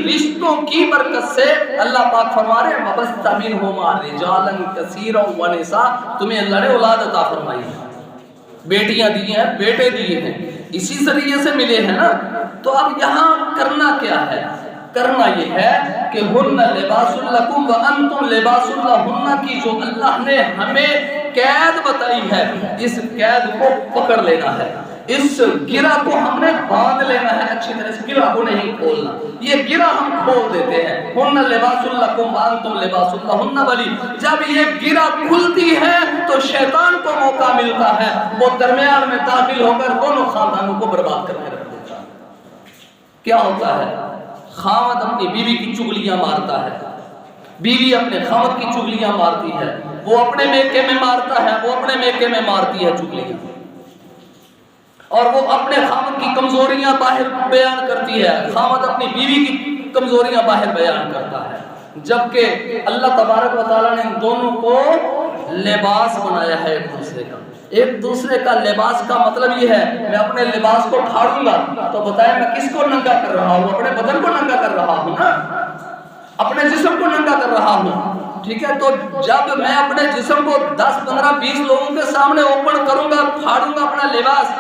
رشتوں کی برکت سے اللہ پاک فرما رہے ہیں وَبَثَّ مِنْهُمَا رِجَالًا كَثِيرًا وَنِسَاءً، تمہیں اللہ نے اولاد عطا فرمائی ہے، بیٹیاں دی ہیں، بیٹے دیے ہیں، اسی ذریعے سے ملے ہیں نا۔ تو اب یہاں کرنا کیا ہے؟ کرنا یہ ہے کہ ہن لباس لکم وانتم لباس لہن کی جو اللہ نے ہمیں قید بتائی ہے، اس قید کو پکڑ لینا ہے، اس گرہ کو ہم نے باندھ لینا ہے اچھی طرح سے، گرہ کو نہیں کھولنا۔ یہ گرہ ہم کھول دیتے ہیں، ہن لباس لکم وانتم لباس لہن، ولی جب یہ گرہ کھلتی ہے تو شیطان کو موقع ملتا ہے، وہ درمیان میں داخل ہو کر دونوں خاندانوں کو برباد کر کے رکھ دیتا ہے۔ کیا ہوتا ہے؟ خاوند اپنی بیوی کی چغلیاں مارتا ہے، بیوی اپنے خاوند کی چغلیاں مارتی ہے، وہ اپنے میکے میں مارتا ہے، وہ اپنے میکے میں مارتی ہے چغلیاں، اور وہ اپنے خاوند کی کمزوریاں باہر بیان کرتی ہے، خاوند اپنی بیوی کی کمزوریاں باہر بیان کرتا ہے، جبکہ اللہ تبارک و تعالیٰ نے ان دونوں کو لباس بنایا ہے ایک دوسرے کا۔ ایک دوسرے کا لباس کا مطلب یہ ہے میں اپنے لباس کو پھاڑوں گا تو بتائیں میں کس کو ننگا کر رہا ہوں؟ اپنے بدن کو ننگا کر رہا ہوں نا، اپنے جسم کو ننگا کر رہا ہوں، ٹھیک ہے؟ تو جب میں اپنے جسم کو 10 15 20 لوگوں کے سامنے اوپن کروں گا، پھاڑوں گا اپنا لباس،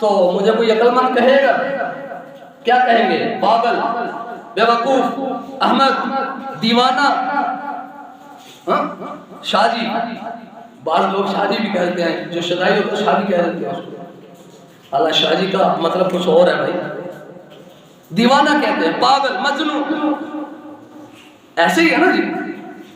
تو مجھے کوئی عقل مند کہے گا؟ کیا کہیں گے؟ پاگل، بیوقوف، احمد، دیوانہ، شاجی۔ بعض لوگ شادی بھی کہتے ہیں، جو شدائی ہوتا ہے شادی کہہ دیتے ہیں، اللہ شادی کا مطلب کچھ اور ہے بھائی، دیوانہ کہتے ہیں، پاگل، مجنون، ایسے ہی ہے نا جی۔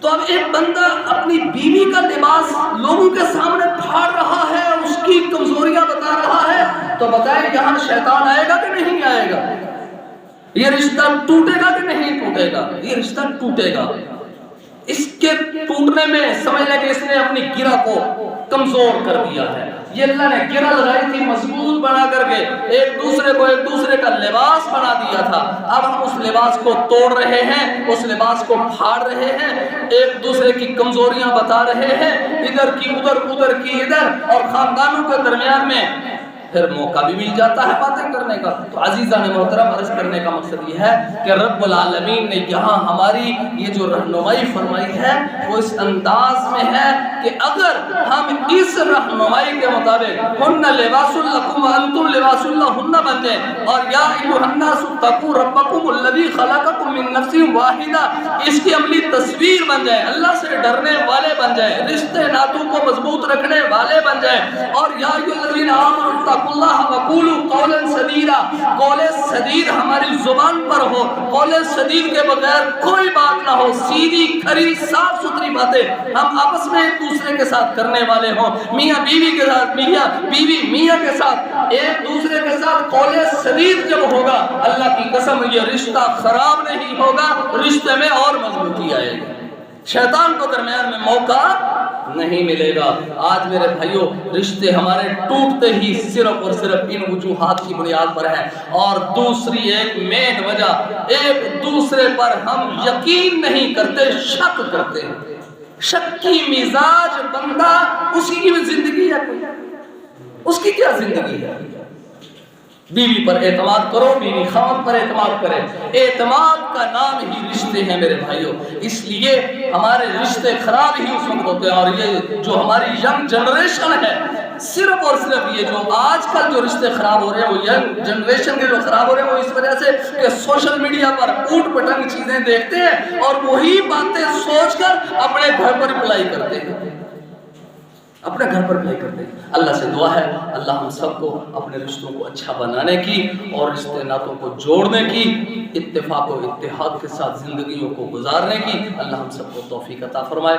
تو اب ایک بندہ اپنی بیوی کا لباس لوگوں کے سامنے پھاڑ رہا ہے، اس کی کمزوریاں بتا رہا ہے، تو بتائیں یہاں شیطان آئے گا کہ نہیں آئے گا؟ یہ رشتہ ٹوٹے گا کہ نہیں ٹوٹے گا؟ یہ رشتہ ٹوٹے گا۔ اس کے ٹوٹنے میں سمجھ لیں کہ اس نے اپنی گرہ کو کمزور کر دیا ہے۔ یہ اللہ نے گرہ لگائی تھی مضبوط بنا کر کے، ایک دوسرے کا لباس بنا دیا تھا، اب ہم اس لباس کو توڑ رہے ہیں، اس لباس کو پھاڑ رہے ہیں، ایک دوسرے کی کمزوریاں بتا رہے ہیں، ادھر کی ادھر، ادھر کی ادھر، اور خاندانوں کے درمیان میں پھر موقع بھی مل جاتا ہے باتیں کرنے کا۔ تو عزیزان محترم، عرض کرنے کا مقصد یہ ہے کہ رب العالمین نے یہاں ہماری یہ جو رہنمائی فرمائی ہے وہ اس انداز میں ہے کہ اگر ہم اس رہنمائی کے مطابق ہن لباس لکم وانتم لباس لہن بن جائیں، اور یا ایھا الناس اتقوا ربکم الذی خلقکم من نفس واحدہ، اس کی عملی تصویر بن جائیں، اللہ سے ڈرنے والے بن جائیں، رشتے ناتوں کو مضبوط رکھنے والے بن جائیں، اور یا ایھا الذین آمنوا اللہ وقولوا قولا سدیدا، قول سدید ہماری زبان پر ہو، قول سدید کے بغیر کوئی بات نہ ہو، سیدھی کھری صاف ستھری باتیں ہم آپس میں ایک دوسرے کے ساتھ کرنے والے ہوں، میاں بیوی کے ساتھ، میاں بیوی میاں کے ساتھ، ایک دوسرے کے ساتھ قول سدید جب ہوگا، اللہ کی قسم یہ رشتہ خراب نہیں ہوگا، رشتے میں اور مضبوطی آئے گی، شیطان کو درمیان میں موقع نہیں ملے گا۔ آج میرے بھائیوں رشتے ہمارے ٹوٹتے ہی صرف اور صرف ان وجوہات کی بنیاد پر ہے، اور دوسری ایک مین وجہ، ایک دوسرے پر ہم یقین نہیں کرتے، شک کرتے ہیں، شک کی مزاج بندہ، اسی کی بھی زندگی ہے، اس کی کیا زندگی ہے؟ بیوی پر اعتماد کرو، بیوی خاوند پر اعتماد کرے، اعتماد کا نام ہی رشتے ہیں میرے بھائیوں، اس لیے ہمارے رشتے خراب ہی اس وقت ہوتے ہیں، اور یہ جو ہماری ینگ جنریشن ہے، صرف اور صرف یہ جو آج کل جو رشتے خراب ہو رہے ہیں وہ ینگ جنریشن کے جو خراب ہو رہے ہیں وہ اس وجہ سے کہ سوشل میڈیا پر اوٹ پٹنگ چیزیں دیکھتے ہیں اور وہی باتیں سوچ کر اپنے گھر پر اپلائی کرتے ہیں، اپنے گھر پر بھی کرتے ہیں۔ اللہ سے دعا ہے اللہ ہم سب کو اپنے رشتوں کو اچھا بنانے کی اور رشتے ناتوں کو جوڑنے کی، اتفاق و اتحاد کے ساتھ زندگیوں کو گزارنے کی اللہ ہم سب کو توفیق عطا فرمائے۔